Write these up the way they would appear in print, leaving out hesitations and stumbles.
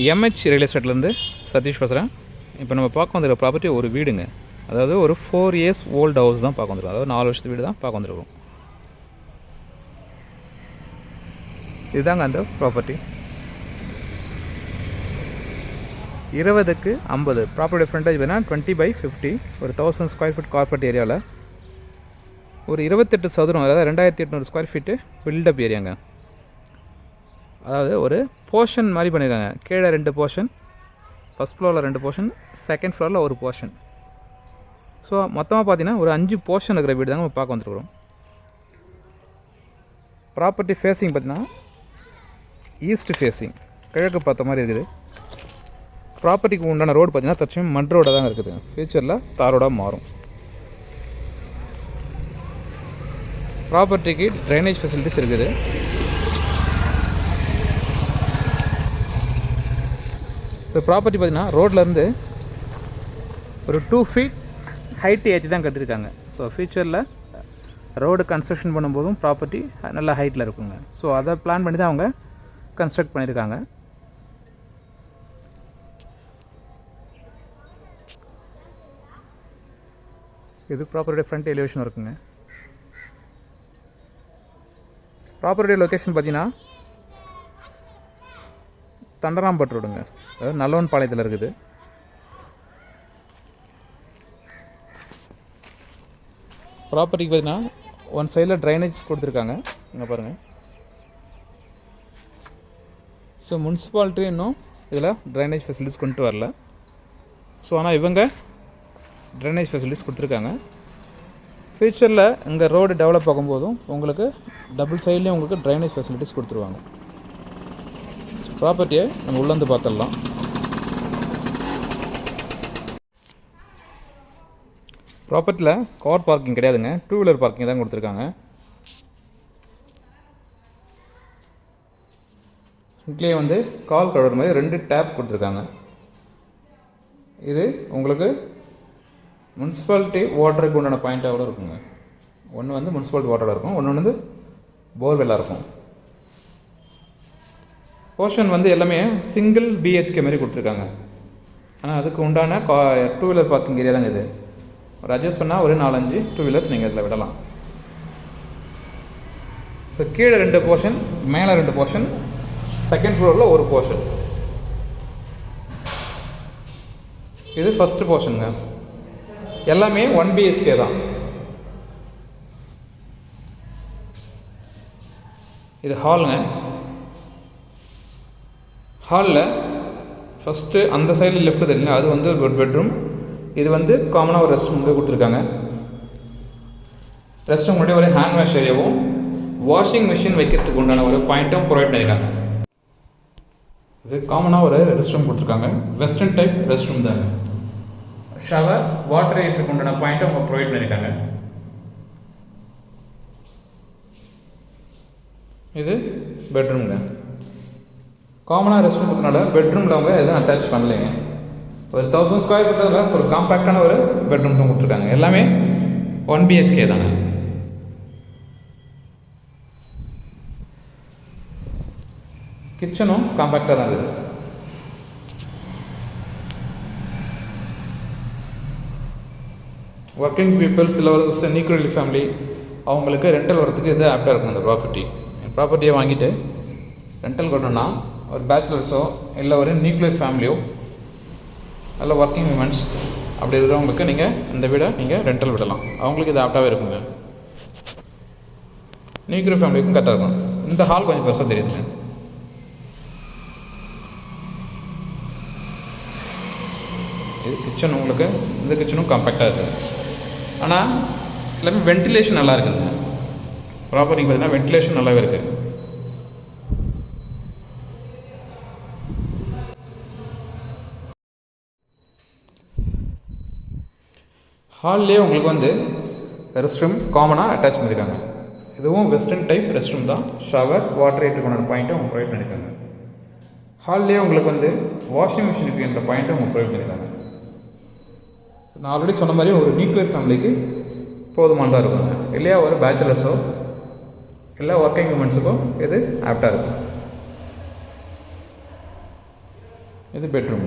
MH real எஸ்டேட்லேருந்து Satish பேசுகிறேன். இப்போ நம்ம பார்க்க வந்துருக்க ப்ராப்பர்ட்டி ஒரு வீடுங்க. அதாவது ஒரு 4 இயர்ஸ் ஓல்டு ஹவுஸ் தான் பார்க்க வந்துருக்கோம். அதாவது 4 வருஷத்து வீடு தான் பார்க்க வந்துருக்கோம். இதுதாங்க அந்த ப்ராப்பர்ட்டி. 20க்கு 50 ப்ராப்பர்ட்டி ஃப்ரண்டேஜ் பார்த்தீங்கன்னா 20/50, ஒரு 1000 ஸ்கொயர் ஃபீட் கார்பரேட் ஏரியாவில் ஒரு 28 சதுரம், அதாவது 2800 ஸ்கொயர் ஃபீட்டு பில்டப் ஏரியாங்க. அதாவது ஒரு போர்ஷன் மாதிரி பண்ணியிருக்காங்க. கீழே 2 போர்ஷன், ஃபஸ்ட் ஃப்ளோரில் 2 போர்ஷன், செகண்ட் ஃப்ளோரில் ஒரு போர்ஷன். ஸோ மொத்தமாக பார்த்தீங்கன்னா ஒரு 5 போர்ஷன் இருக்கிற வீடு தாங்க நம்ம பார்க்க வந்துருக்குறோம். ப்ராப்பர்ட்டி ஃபேஸிங் பார்த்தீங்கன்னா ஈஸ்ட் ஃபேஸிங், கிழக்கு பார்த்த மாதிரி இருக்குது. ப்ராப்பர்ட்டிக்கு உண்டான ரோடு பார்த்தீங்கன்னா தற்சமயம் மண் ரோடாக தாங்க இருக்குதுங்க. ஃபியூச்சரில் தார் ரோடாக மாறும். ப்ராப்பர்ட்டிக்கு ட்ரைனேஜ் ஃபெசிலிட்டிஸ் இருக்குது. ஸோ ப்ராப்பர்ட்டி பார்த்திங்கன்னா ரோட்லேருந்து ஒரு 2 ஃபீட் ஹைட்டு ஏற்றி தான் கட்டிருக்காங்க. ஸோ ஃப்யூச்சரில் ரோடு கன்ஸ்ட்ரக்ஷன் பண்ணும்போதும் ப்ராப்பர்ட்டி நல்ல ஹைட்டில் இருக்குங்க. ஸோ அதை பிளான் பண்ணி தான் அவங்க கன்ஸ்ட்ரக்ட் பண்ணியிருக்காங்க. இது ப்ராப்பர்ட்டியோட ஃப்ரண்ட் எலிவேஷன் இருக்குங்க. ப்ராப்பர்ட்டியோட லொக்கேஷன் பார்த்திங்கன்னா தண்டராம்பட்டு ரோடுங்க, அதாவது நல்லவன் பாளையத்தில் இருக்குது. ப்ராப்பர்ட்டிக்கு பார்த்தீங்கன்னா ஒன் சைடில் ட்ரைனேஜ் கொடுத்துருக்காங்க, இங்கே பாருங்கள். ஸோ முனிசிபாலிட்டி இன்னும் இதில் ட்ரைனேஜ் ஃபெசிலிட்டிஸ் கொண்டு வரல. ஸோ ஆனால் இவங்க ட்ரைனேஜ் ஃபெசிலிட்டிஸ் கொடுத்துருக்காங்க. ஃப்யூச்சரில் இங்கே ரோடு டெவலப் ஆகும்போதும் உங்களுக்கு டபுள் சைட்லேயும் உங்களுக்கு ட்ரைனேஜ் ஃபெசிலிட்டிஸ் கொடுத்துருவாங்க. ப்ராப்பர்ட்டியை நம்ம உள்ளேருந்து பார்த்துடலாம். ப்ராப்பர்ட்டியில் கார் பார்க்கிங் கிடையாதுங்க, 2 வீலர் பார்க்கிங் தான் கொடுத்துருக்காங்க. இங்கேயே வந்து கால் கழுவுற மாதிரி 2 டேப் கொடுத்துருக்காங்க. இது உங்களுக்கு முனிசிபாலிட்டி வாட்டருக்கு உண்டான பாயிண்ட்டாக கூட இருக்குங்க. ஒன்று வந்து முனிசிபாலிட்டி வாட்டராக இருக்கும், ஒன்று வந்து போர்வெல்லாக இருக்கும். போர்ஷன் வந்து எல்லாமே சிங்கிள் பிஹெச்கே மாதிரி கொடுத்துருக்காங்க. ஆனால் அதுக்கு உண்டான 2 வீலர் பார்க்கிங் ஏரியா தாங்க இது. ஒரு அட்ஜஸ்ட் பண்ணால் ஒரு 4-5 2 வீலர்ஸ் நீங்கள் இதில் விடலாம். ஸோ கீழே 2 போர்ஷன், மேலே 2 போர்ஷன், செகண்ட் ஃப்ளோரில் ஒரு போர்ஷன். இது ஃபஸ்ட்டு போர்ஷனுங்க. எல்லாமே 1 பிஹெச்கே தான். இது ஹாலுங்க. ஹாலில் ஃபஸ்ட்டு அந்த சைடில் லெஃப்ட் தெரியுங்க, அது வந்து ஒரு பெட்ரூம். இது வந்து காமனாக ஒரு ரெஸ்ட் ரூம் வந்து கொடுத்துருக்காங்க. ரெஸ்ட் ரூம் முன்னாடி ஒரு ஹேண்ட் வாஷ் ஏரியாவும் வாஷிங் மிஷின் வைக்கிறதுக்கு உண்டான ஒரு பாயிண்ட்டும் ப்ரொவைட் பண்ணியிருக்காங்க. இது காமனாக ஒரு ரெஸ்ட் ரூம் கொடுத்துருக்காங்க. வெஸ்டர்ன் டைப் ரெஸ்ட் ரூம் தாங்க. ஷவர், வாட்டர் ஹீட்டருக்கு உண்டான பாயிண்ட்டும் அவங்க ப்ரொவைட் பண்ணியிருக்காங்க. இது பெட்ரூம்ங்க. காமனாக ரெஸ்ட் ரூம் கொடுத்தனால பெட்ரூமில் அவங்க எதுவும் அட்டாச் பண்ணலைங்க. ஒரு 1000 ஸ்கொயர் ஃபீட்டில் ஒரு காம்பேக்டான ஒரு பெட்ரூம் தான் கொடுத்துருக்காங்க. எல்லாமே 1 பிஹெச்கே தாங்க. கிச்சனும் காம்பேக்டாக தான் இருக்குது. ஒர்க்கிங் பீப்புள்ஸ் இல்லை ஒரு நியூக்ளியர் ஃபேமிலி அவங்களுக்கு ரெண்டல் வரத்துக்கு இது ஆப்டாக இருக்கும். அந்த ப்ராப்பர்ட்டியை வாங்கிட்டு ரெண்டல் கொண்டோன்னா ஒரு பேச்சுலர்ஸோ இல்லை ஒரு நியூக்ளியர் ஃபேமிலியோ நல்ல ஒர்க்கிங் விமன்ஸ் அப்படி இருக்கிறவங்களுக்கு நீங்கள் இந்த வீடை நீங்கள் ரெண்டல் விடலாம். அவங்களுக்கு இது ஆப்டாகவே இருக்குங்க. நியூக்ளியர் ஃபேமிலிக்கும் கரெக்டாக இருக்கும். இந்த ஹால் கொஞ்சம் பெருசாக தெரியுதுங்க. இது கிச்சன், உங்களுக்கு இந்த கிச்சனும் காம்பேக்டாக இருக்குது. ஆனால் எல்லாமே வென்டிலேஷன் நல்லா இருக்குதுங்க. ப்ராப்பர்ட்டிக்கு பார்த்தீங்கன்னா வென்டிலேஷன் நல்லாவே இருக்குது. ஹால்லேயே உங்களுக்கு வந்து ரெஸ்ட் ரூம் காமனாக அட்டாச் பண்ணியிருக்காங்க. இதுவும் வெஸ்டர்ன் டைப் ரெஸ்ட் ரூம் தான். ஷவர், வாட்டர் ஹீட்டருக்கான பாயிண்ட்டும் அவங்க ப்ரொவைட் பண்ணியிருக்காங்க. ஹால்லேயே உங்களுக்கு வந்து வாஷிங் மிஷினுக்கு என்ற பாயிண்ட்டும் அவங்க ப்ரொவைட் பண்ணியிருக்காங்க. நான் ஆல்ரெடி சொன்ன மாதிரி ஒரு நியூக்ளியர் ஃபேமிலிக்கு போதுமானதாக இருக்குங்க. இல்லையா ஒரு பேச்சுலர்ஸோ இல்லை ஒர்க்கிங் உமன்ஸுக்கோ இது ஆப்டாக இருக்கும். இது பெட்ரூம்.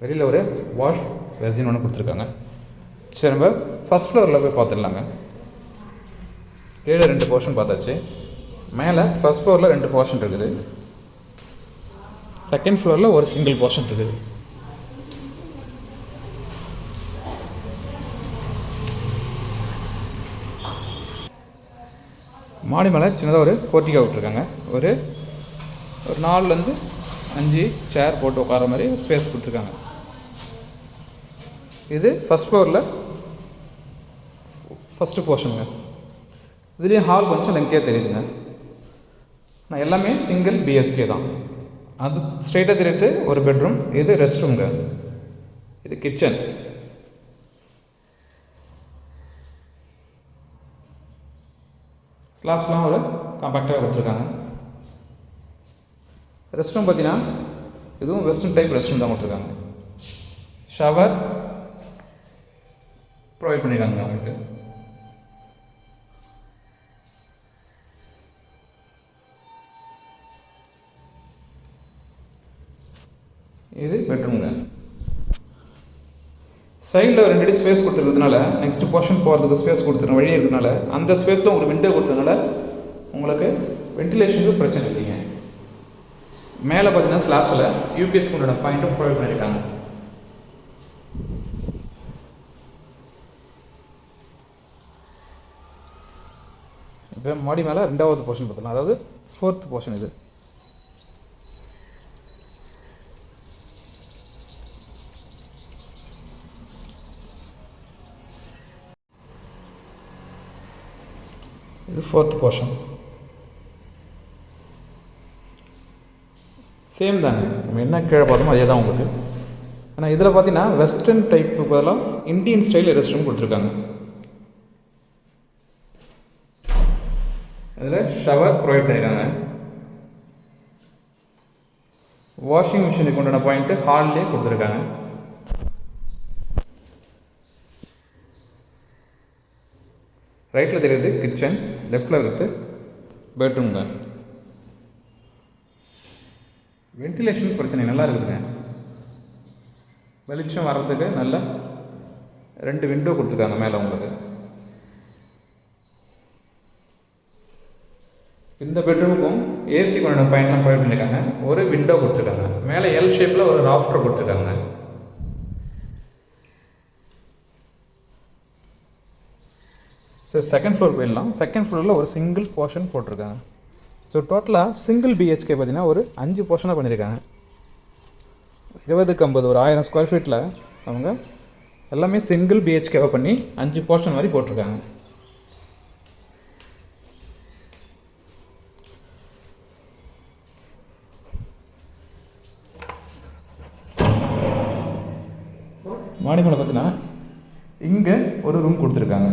வெளியில் ஒரு வாஷ் பேசின் ஒன்று கொடுத்துருக்காங்க. சரி, நம்ம ஃபஸ்ட் ஃப்ளோரில் போய் பார்த்துடலாங்க. கீழே 2 போர்ஷன் பார்த்தாச்சு. மேலே ஃபஸ்ட் ஃப்ளோரில் 2 போர்ஷன் இருக்குது. செகண்ட் ஃப்ளோரில் ஒரு சிங்கிள் போர்ஷன் இருக்குது. மாடி மேலே சின்னதாக ஒரு போர்ட்டிகோ விட்டுருக்காங்க. ஒரு 4லேருந்து 5 சேர் போட்டு உட்கார மாதிரி ஸ்பேஸ் கொடுத்துருக்காங்க. இது ஃபஸ்ட் ஃப்ளோரில் ஃபஸ்ட்டு போர்ஷனுங்க. இதுலேயும் ஹால் கொஞ்சம் லெங்க்தியாக தெரியுதுங்க. நான் எல்லாமே சிங்கிள் பிஹெச்கே தான். அது ஸ்ட்ரெயிட்டாக தெரியுது ஒரு பெட்ரூம். இது ரெஸ்ட் ரூம்ங்க. இது கிச்சன். ஸ்லாப்ஸ்லாம் ஒரு காம்பேக்டாக கொடுத்துருக்காங்க. ரெஸ்ட் ரூம் பார்த்தீங்கன்னா இதுவும் வெஸ்டர்ன் டைப் ரெஸ்ட் ரூம் தான் கொடுத்துருக்காங்க. ஷவர் ப்ரொவைட் பண்ணியிருக்காங்க அவங்களுக்கு. இது பெட்ரூம்ங்க. சைடில் 2 அடி ஸ்பேஸ் கொடுத்துருக்கிறதுனால நெக்ஸ்ட் போர்ஷன் போகிறதுக்கு ஸ்பேஸ் கொடுத்துருக்க வழி இருக்கிறதுனால அந்த ஸ்பேஸில் உங்களுக்கு விண்டோ கொடுத்ததுனால உங்களுக்கு வென்டிலேஷனுக்கு பிரச்சனை இல்லைங்க. மேலே பார்த்தீங்கன்னா ஸ்லாப்ஸில் யூபிஎஸ் கொண்டோட பாயிண்ட்டும் ப்ரொவைட் பண்ணியிருக்காங்க. இப்போ மாடி மேலே 2வது போர்ஷன் பார்த்துக்கலாம். அதாவது 4th போர்ஷன். இது இது 4th போர்ஷன். சேம் தாங்க, நம்ம என்ன கீழே பார்த்தோமோ அதே தான் உங்களுக்கு. ஆனால் இதில் பார்த்தீங்கன்னா வெஸ்டர்ன் டைப்பு பதிலாக இந்தியன் ஸ்டைல் ரெஸ்ட் ரூம் கொடுத்துருக்காங்க. இதில் ஷவர் ப்ரொவைட் பண்ணியிருக்காங்க. வாஷிங் மிஷினுக்கு உண்டான பாயிண்ட்டு ஹால்லேயே கொடுத்துருக்காங்க. ரைட்டில் தெரியுது கிச்சன், லெஃப்டில் இருக்கிறது பெட்ரூம்ங்க. வென்டிலேஷன் பிரச்சனை நல்லா இருக்குதுங்க. வெளிச்சம் வர்றதுக்கு நல்ல 2 விண்டோ கொடுத்துருக்காங்க மேலே உங்களுக்கு. இந்த பெட்ரூமுக்கும் ஏசி கொண்ட பாயிண்ட்லாம் ப்ரொவைட் பண்ணியிருக்காங்க. ஒரு விண்டோ கொடுத்துருக்காங்க. மேலே எல் ஷேப்பில் ஒரு ராஃப்டர் கொடுத்துருக்காங்க. ஸோ செகண்ட் ஃப்ளோர் போயிடலாம். செகண்ட் ஃப்ளோரில் ஒரு சிங்கிள் போர்ஷன் போட்டிருக்காங்க. ஸோ டோட்டலாக சிங்கிள் பிஹெச்கே பார்த்தீங்கன்னா ஒரு 5 போர்ஷனாக பண்ணியிருக்காங்க. 20க்கு 50 ஒரு 1000 ஸ்கொயர் ஃபீட்டில் அவங்க எல்லாமே சிங்கிள் பிஹெச்கேவை பண்ணி 5 போர்ஷன் மாதிரி போட்டிருக்காங்க. மாடி மேலே பார்த்தீங்கன்னா இங்கே ஒரு ரூம் கொடுத்துருக்காங்க.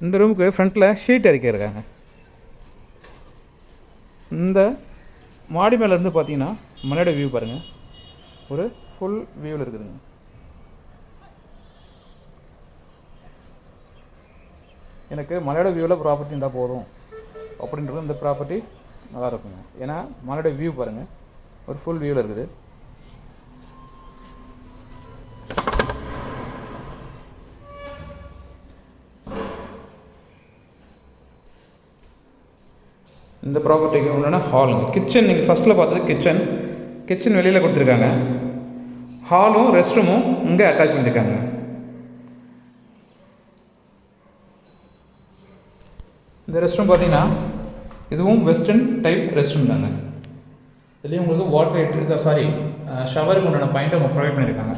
இந்த ரூமுக்கு ஃப்ரண்ட்டில் ஷீட் அடிக்கிருக்காங்க. இந்த மாடி மேலேருந்து பார்த்தீங்கன்னா மலையோட வியூ பாருங்கள். ஒரு ஃபுல் வியூவில் இருக்குதுங்க. எனக்கு மலையோட வியூவில் ப்ராப்பர்ட்டி இருந்தால் போதும் அப்படின்றது இந்த ப்ராப்பர்ட்டி நல்லா இருக்குங்க. ஏன்னா மலையோட வியூ பாருங்கள், ஒரு ஃபுல் வியூவில் இருக்குது. இந்த ப்ராப்பர்ட்டிக்கு ஒன்றுனா ஹாலுங்க. கிச்சன் நீங்கள் ஃபஸ்ட்டில் பார்த்தது கிச்சன் வெளியில் கொடுத்துருக்காங்க. ஹாலும் ரெஸ்ட் ரூமும் இங்கே அட்டாச் பண்ணியிருக்காங்க. இந்த ரெஸ்ட் ரூம் பார்த்தீங்கன்னா இதுவும் வெஸ்டர்ன் டைப் ரெஸ்ட் ரூம் தாங்க. இதுலேயும் உங்களுக்கு வாட்டர் ஹீட்டர் ஷவருக்கு உண்டான பாயிண்ட்டை அவங்க ப்ரொவைட் பண்ணியிருக்காங்க.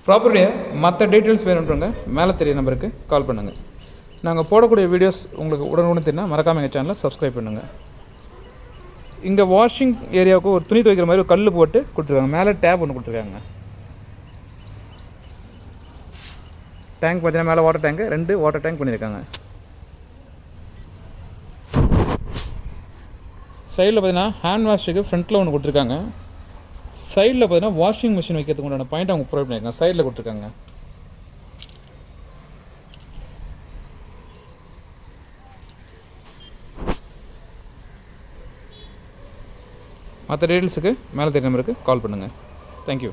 ப்ராப்பர்ட்டியை மற்ற டீட்டெயில்ஸ் வேணுன்றவங்க மேலே தெரிய நம்பருக்கு கால் பண்ணுங்கள். நாங்கள் போடக்கூடிய வீடியோஸ் உங்களுக்கு உடனுக்குடன் தெரியுன்னா மறக்காமல் எங்கள் சேனலை சப்ஸ்கிரைப் பண்ணுங்கள். இங்கே வாஷிங் ஏரியாவுக்கு ஒரு துணி துவைக்கிற மாதிரி ஒரு கல் போட்டு கொடுத்துருக்காங்க. மேலே டேப் ஒன்று கொடுத்துருக்காங்க. டேங்க் பார்த்தீங்கன்னா மேலே வாட்டர் டேங்க்கு 2 வாட்டர் டேங்க் பண்ணியிருக்காங்க. சைடில் பார்த்தீங்கன்னா ஹேண்ட் வாஷுக்கு ஃப்ரண்ட்டில் ஒன்று கொடுத்துருக்காங்க. சைடில் பார்த்தீங்கன்னா வாஷிங் மிஷின் வைக்கிறதுக்கு உண்டான பாயிண்ட் அவங்க ப்ரொவைட் பண்ணியிருக்காங்க. சைடில் கொடுத்துருக்காங்க. மற்ற டீட்டெயில்ஸுக்கு மேலே தெரிய நம்பருக்கு கால் பண்ணுங்கள். தேங்க்யூ.